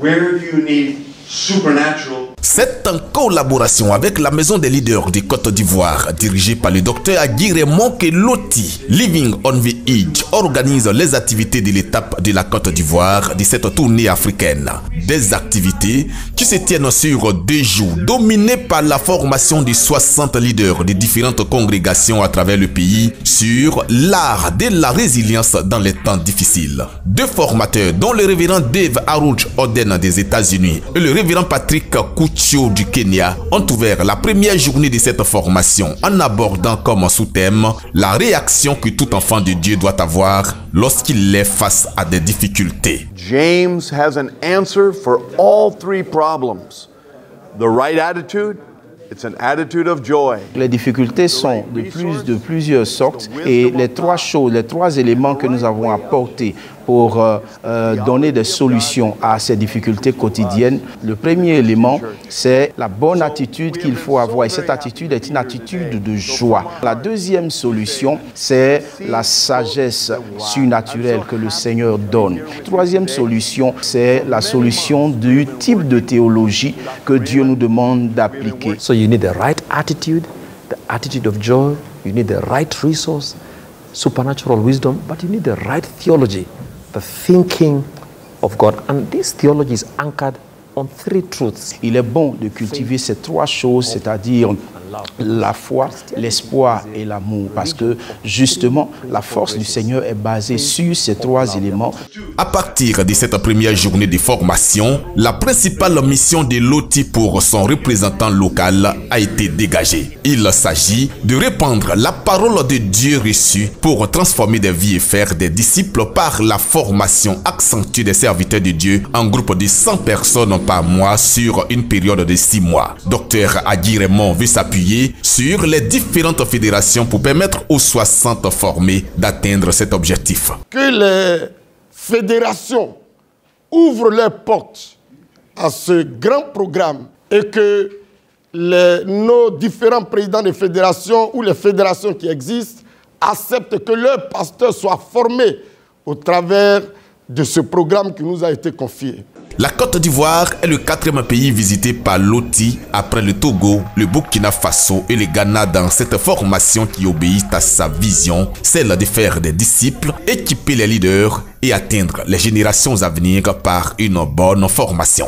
Where do you need supernatural? C'est en collaboration avec la Maison des leaders du Côte d'Ivoire, dirigée par le docteur Aguirre-Mon que Loti, Living on the Edge, organise les activités de l'étape de la Côte d'Ivoire de cette tournée africaine. Des activités qui se tiennent sur 2 jours, dominées par la formation de 60 leaders de différentes congrégations à travers le pays sur l'art de la résilience dans les temps difficiles. 2 formateurs, dont le révérend Dave Arouch Oden des États-Unis et le révérend Patrick Kuchio du Kenya, ont ouvert la première journée de cette formation en abordant comme sous-thème la réaction que tout enfant de Dieu doit avoir lorsqu'il est face à des difficultés. James has an answer for all 3 problems. The right attitude, it's an attitude of joy. Les difficultés sont de plusieurs sortes et les 3 choses, les 3 éléments que nous avons apportés pour donner des solutions à ces difficultés quotidiennes. Le premier élément, c'est la bonne attitude qu'il faut avoir et cette attitude est une attitude de joie. La deuxième solution, c'est la sagesse surnaturelle que le Seigneur donne. La troisième solution, c'est la solution du type de théologie que Dieu nous demande d'appliquer. So you need the right attitude, the attitude of joy, you need the right resource, supernatural wisdom, but you need the right theology, the thinking of God. And this theology is anchored on 3 truths. Il est bon de cultiver ces 3 choses, c'est-à-dire la foi, l'espoir et l'amour, parce que justement la force du Seigneur est basée sur ces 3 éléments. À partir de cette première journée de formation, la principale mission de Loti pour son représentant local a été dégagée. Il s'agit de répandre la parole de Dieu reçue pour transformer des vies et faire des disciples par la formation accentuée des serviteurs de Dieu en groupe de 100 personnes par mois sur une période de 6 mois. Dr Aguirre-Mon veut s'appuyer sur les différentes fédérations pour permettre aux 60 formés d'atteindre cet objectif. Que les fédérations ouvrent leurs portes à ce grand programme et que nos différents présidents de fédérations ou les fédérations qui existent acceptent que leurs pasteurs soient formés au travers de ce programme qui nous a été confié. La Côte d'Ivoire est le 4e pays visité par Loti après le Togo, le Burkina Faso et le Ghana dans cette formation qui obéit à sa vision, celle de faire des disciples, équiper les leaders et atteindre les générations à venir par une bonne formation.